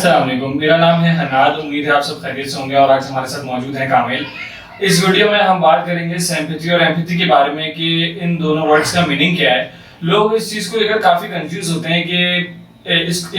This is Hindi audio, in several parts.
अस्सलाम वालेकुम, मेरा नाम है हनाद। उम्मीद है आप सब खैरियत से होंगे और आज हमारे साथ मौजूद हैं कामिल। इस वीडियो में हम बात करेंगे सिंपैथी और एम्पैथी के बारे में कि इन दोनों वर्ड्स का मीनिंग क्या है। लोग इस चीज़ को लेकर काफ़ी कंफ्यूज होते हैं कि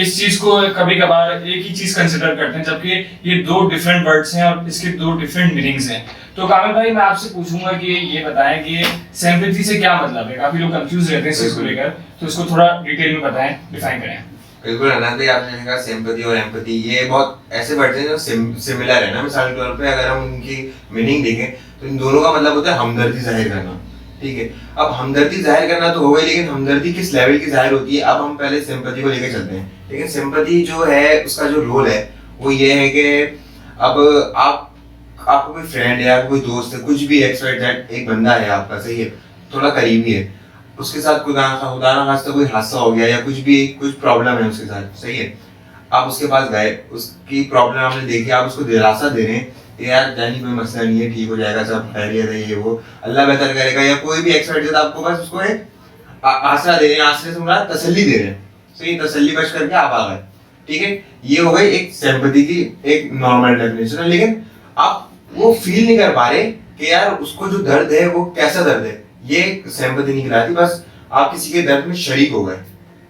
इस चीज़ को कभी कभार एक ही चीज़ कंसिडर करते हैं, जबकि ये दो डिफरेंट वर्ड्स हैं और इसके दो डिफरेंट मीनिंग्स हैं। तो कामिल भाई, मैं आपसे पूछूंगा कि ये बताएं कि सिंपैथी से क्या मतलब है। काफ़ी लोग कंफ्यूज रहते हैं इस चीज़ को लेकर, तो इसको थोड़ा डिटेल में बताएं, डिफाइन करें। बिल्कुल अनाथ भाई, आपने कहा सिंपैथी और एम्पैथी, ये बहुत ऐसे वर्ड्स हैं जो सिमिलर है ना। मिसाल के तौर पे अगर हम उनकी मीनिंग देखें तो इन दोनों का मतलब होता है हमदर्दी जाहिर करना। ठीक है, अब हमदर्दी जाहिर करना तो हो गई, लेकिन हमदर्दी किस लेवल की जाहिर होती है, अब हम पहले सिंपैथी को लेकर चलते हैं। लेकिन सिंपैथी जो है उसका जो रोल है वो ये है कि अब आपको कोई फ्रेंड है, कोई दोस्त है, कुछ भी एक्स वाई जेड एक बंदा है आपका, सही है, थोड़ा करीबी है, उसके साथ खुदा ना खास्ता कोई हादसा हो गया या कुछ प्रॉब्लम है उसके साथ, सही है, आप उसके पास गए, उसकी प्रॉब्लम आपने देखी, आप उसको दिलासा दे रहे हैं यार जानी कोई मसला नहीं है, ठीक हो जाएगा, सब खैरियत है, ये वो अल्लाह बेहतर करेगा, या कोई भी एक्सपर्ट आपको बस उसको एक आसरा दे रहे हैं, आसरे से मुराद तसल्ली दे रहे हैं, सही, तसल्ली बख्श करके आप आ गए। ठीक है, ये हो गई एक सिंपैथी की एक नॉर्मल डेफिनेशन है। लेकिन आप वो फील नहीं कर पा रहे कि यार उसको जो दर्द है वो कैसा दर्द है, ये सिंपैथी नहीं कराती, बस आप किसी के दर्द में शरीक हो गए,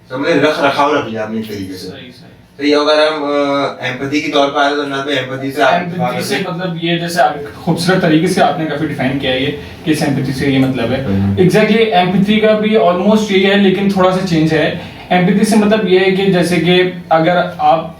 समझे, रख रखाव रख लिया आपने एक तरीके से। तो ये अगर हम एम्पैथी के तौर पर आए तो ना, तो एम्पैथी से मतलब ये जैसे आप खूबसूरत तरीके से आपने काफी डिफाइन किया है ये कि सिंपैथी से ये मतलब है। एग्जैक्टली एम्पैथी का भी ऑलमोस्ट ये है, लेकिन थोड़ा सा चेंज है। एम्पैथी से मतलब ये है कि जैसे कि अगर आप,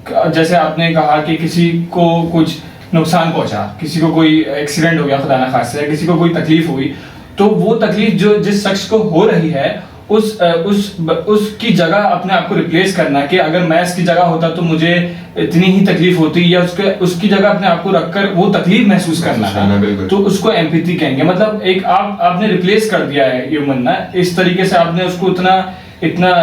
जैसे आपने कहा कि किसी को कुछ नुकसान पहुंचा, किसी को कोई एक्सीडेंट हो गया खुदा ना खास्ता, किसी को कोई तकलीफ हुई, तो वो तकलीफ जो जिस शख्स को हो रही है उसकी जगह अपने आप को रिप्लेस करना, कि अगर मैं इसकी जगह होता तो मुझे इतनी ही तकलीफ होती, या उसकी जगह अपने आप को रखकर वो तकलीफ महसूस करना, तो उसको एम्पैथी कहेंगे। मतलब एक आपने रिप्लेस कर दिया है ह्यूमन ना, इस तरीके से आपने उसको इतना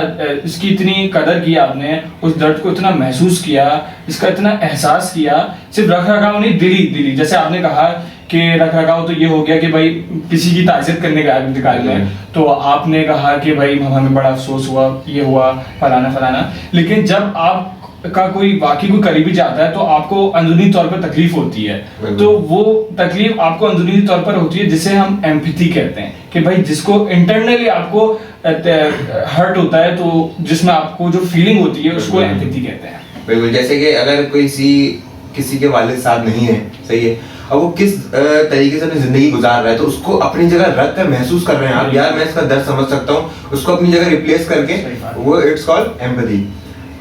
इसकी इतनी कदर की, आपने उस दर्द को इतना महसूस किया, इसका इतना एहसास किया। सिर्फ रख रखाव नहीं, दिली जैसे आपने कहा कि रख रखाव तो ये हो गया कि भाई किसी की ताज़ियत करने का इंतकाल में, तो आपने कहा कि भाई हमें बड़ा अफसोस हुआ, ये हुआ, फलाना। लेकिन जब आप का कोई वाकई कोई करीबी जाता है तो आपको अंदरूनी तौर पर तकलीफ होती है, तो वो तकलीफ आपको अंदरूनी तौर पर होती है जिसे हम एम्पैथी कहते हैं, कि भाई जिसको इंटरनली आपको हर्ट होता है, तो जिसमें आपको जो फीलिंग होती है उसको एम्पैथी कहते हैं। बिल्कुल, जैसे कि अगर किसी के वालिद साहब नहीं है, सही है, अब वो किस तरीके से अपनी जिंदगी गुजार रहा है, तो उसको अपनी जगह रख कर महसूस कर रहे हैं आप, यार मैं इसका दर्द समझ सकता हूँ, उसको अपनी जगह रिप्लेस करके, वो इट्स कॉल्ड एम्पैथी।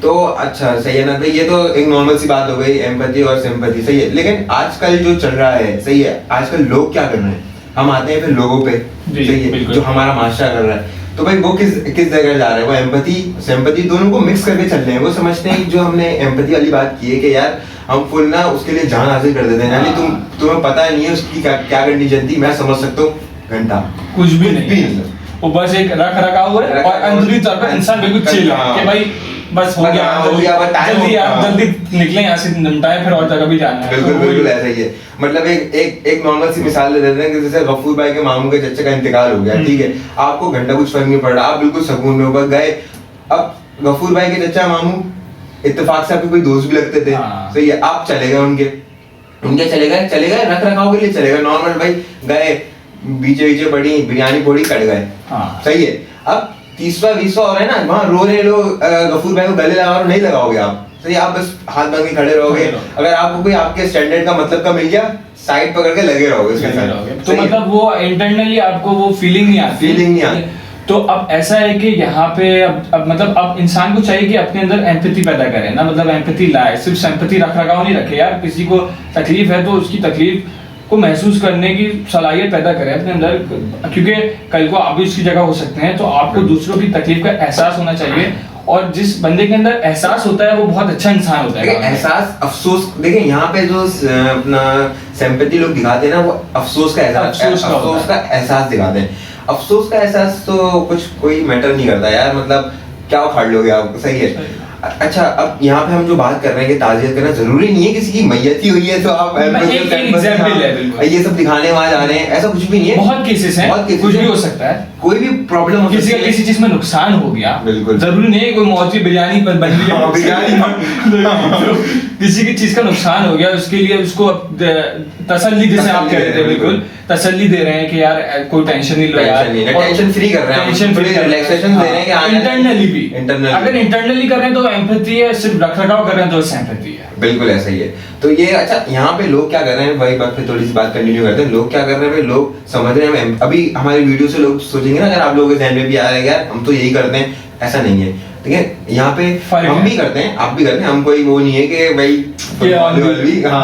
तो अच्छा, सही है ना भाई, ये तो एक नॉर्मल सी बात हो गई एम्पैथी और सिंपैथी, सही है। लेकिन आजकल जो चल रहा है, सही है, आजकल लोग क्या कर रहे हैं, हम आते हैं फिर लोगों पे, सही है, जो हमारा माशरा कर रहा है, तो भाई वो किस जगह जा रहा है, वो एम्पैथी सिंपैथी दोनों को मिक्स करके चल रहे हैं। वो समझते हैं जो हमने एम्पैथी वाली बात की है कि यार हम फुल ना उसके लिए जान हासिल कर देते हैं, यानी तुम्हें पता नहीं है उसकी क्या करनी चलती, मैं समझ सकता हूँ घंटा, कुछ भी नहीं, वो बस एक रख रखा हुआ है और अंदरूनी तौर पर इंसान बिल्कुल चिल है कि भाई बस हो गया, जल्दी निकले यहाँ से, निपटाएं, फिर और जगह भी जाना है। बिल्कुल ऐसा ही है। मतलब एक नॉर्मल सी मिसाल दे देते हैं कि जैसे गफूर भाई के मामू के चच्चे का इंतकाल हो गया, ठीक है, आपको घंटा कुछ फर्क नहीं पड़ रहा, आप बिल्कुल सुकून में ऊपर गए। अब गफूर भाई के चच्चा मामू इत्तेफाक से आपके कोई दोस्त भी लगते थे, सही है, आप चले गए रख रखाव के लिए चले गए, नॉर्मल भाई गए, बीचे पड़ी बिरयानी पोड़ी कट गए, सही है। अब 30वां और है ना, वहाँ रो रहे लोग, गफूर भाई को गले लगा, नहीं लगाओगे आप, सही, आप बस हाथ बांध के खड़े रहोगे। अगर आपको कोई आपके स्टैंडर्ड का मतलब का मिल गया, साइड पकड़ के लगे रहोगे उसके साथ, तो मतलब वो इंटरनली आपको वो फीलिंग नहीं आती। तो अब ऐसा है कि यहाँ पे अब मतलब अब इंसान को चाहिए कि अपने अंदर एम्पैथी पैदा करे ना, मतलब एम्पैथी लाए, सिर्फ सिंपैथी रख रखाव नहीं रखे। यार किसी को तकलीफ है तो उसकी तकलीफ को महसूस करने की सलाहियत पैदा करें अपने अंदर, क्योंकि कल को आप भी उसकी जगह हो सकते हैं, तो आपको दूसरों की तकलीफ का एहसास होना चाहिए, और जिस बंदे के अंदर एहसास होता है वो बहुत अच्छा इंसान होता है। एहसास, अफसोस, देखिए यहाँ पे जो अपना सिंपैथी लोग दिखाते हैं ना, वो अफसोस का एहसास दिखाते हैं। अफसोस का एहसास तो कोई मैटर नहीं करता यार, मतलब क्या उखाड़ लोगे आप, सही है। अच्छा, अब यहाँ पे हम जो बात कर रहे हैं कि ताज़ियत करना जरूरी नहीं है, किसी की मैयत ही हुई है तो आप एक एग्जाम्पल है बिल्कुल, ये सब दिखाने वहां जा रहे हैं, ऐसा कुछ भी नहीं है। बहुत केसेस हैं, कुछ भी हो सकता है, कोई भी प्रॉब्लम हो किसी का किसी चीज में नुकसान हो गया, बिल्कुल जरूरी नहीं है कोई मौजी बिरयानी पर बन रही है बिरयानी किसी की चीज का नुकसान हो गया, उसके लिए उसको तसल्ली, जैसे आप कह रहे थे, बिल्कुल तसल्ली दे रहे हैं कि यार कोई टेंशन नहीं लो यार, टेंशन फ्री कर रहे हैं, टेंशन फ्री रिलैक्सेशन दे रहे हैं कि इंटरनली भी, अगर इंटरनली कर रहे हैं तो एम्पैथी है, सिर्फ रखरखाव कर रहे हैं तो सिंपैथी है। बिल्कुल ऐसा ही है। तो ये अच्छा, यहाँ पे लोग क्या कर रहे हैं, वही बात पे थोड़ी सी बात कंटिन्यू करते हैं। लोग क्या कर रहे हैं, लोग समझ रहे हैं, अभी हमारी वीडियो से लोग सोचेंगे ना, अगर आप लोगों के ध्यान में भी आ रहा है यार हम तो यही करते हैं, ऐसा नहीं है, ठीक है। यहाँ पे हम भी करते हैं, आप भी करते हैं, हम कोई वो नहीं है कि भाई गलतियां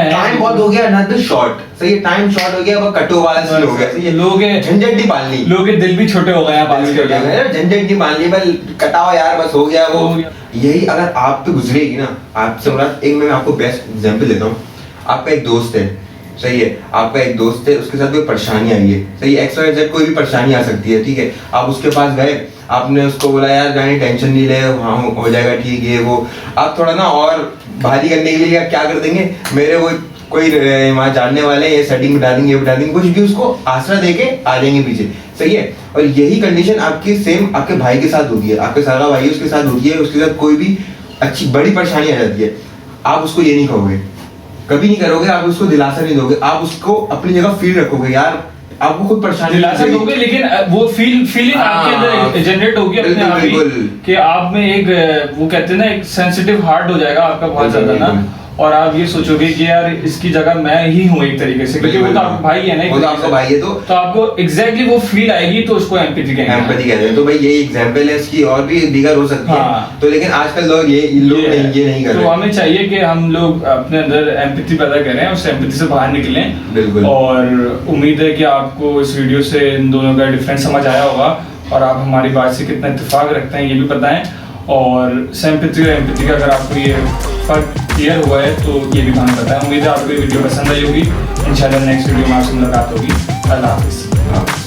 हैं, टाइम बहुत हो गया, नॉट शॉर्ट, सही है, टाइम शॉर्ट हो गया, अब कटो वाला सीन हो गया, सही है। लोग झंझट नहीं पालनी, लोग के दिल भी छोटे हो गए हैं, झंझट नहीं पालनी, बस कटाओ यार, बस हो गया वो। यही अगर आप पे गुजरेगी ना, आपसे मुराद, एक मैं आपको बेस्ट एग्जांपल देता हूँ। आपका एक दोस्त है, सही है, आपका एक दोस्त है, उसके साथ कोई परेशानी आई है, सही है, एक्स वाई जेड कोई भी परेशानी आ सकती है, ठीक है। आप उसके पास गए, आपने उसको बोला यार जानी टेंशन नहीं ले, हाँ हो जाएगा ठीक है वो। आप थोड़ा ना और भारी करने के लिए क्या कर देंगे, मेरे वो कोई वहाँ जानने वाले ये सेटिंग बिठा देंगे, ये बिठा देंगे, कुछ भी उसको आसरा देके आ जाएंगे पीछे, सही है। और यही कंडीशन आपकी सेम आपके भाई के साथ होती है, आपके सारा भाई उसके साथ होती है, उसके साथ कोई भी अच्छी बड़ी परेशानी आ जाती है, आप उसको ये नहीं कहोगे, कभी नहीं करोगे, आप उसको दिलासा नहीं दोगे, आप उसको अपनी जगह फील रखोगे, यार आपको खुद परेशानी दिलासा दोगे, लेकिन वो फीलिंग आपके अंदर जनरेट होगी अपने आप ही, कि आप में एक वो कहते हैं ना, एक सेंसिटिव हार्ट हो जाएगा आपका बहुत ज्यादा ना, और आप ये सोचोगे कि यार इसकी जगह मैं ही हूँ एक तरीके से, क्योंकि वो तो आपका भाई है ना, वो तो आपका भाई है, तो आपको एग्जैक्टली वो फील आएगी, तो उसको एम्पैथी कहते हैं। तो भाई ये एग्जांपल है, इसकी और भी दीगर हो सकती है, तो लेकिन आजकल लोग ये नहीं कर रहे। तो हमें चाहिए कि हम लोग अपने अंदर एम्पैथी पैदा करें, उस एम्पैथी से बाहर निकलें, बिल्कुल। और उम्मीद है कि आपको इस वीडियो से इन दोनों का डिफरेंस समझ आया होगा, और आप हमारी बात से कितना इत्तेफाक रखते हैं ये भी बताएं, और सिंपैथी और एम्पैथी का अगर आपको ये फर्क क्लियर हुआ है तो ये भी हमें बताएं। उम्मीद है आपको ये वीडियो पसंद आई होगी। इंशाल्लाह नेक्स्ट वीडियो में आपसे मुलाकात होगी। अल्लाह हाफिज़।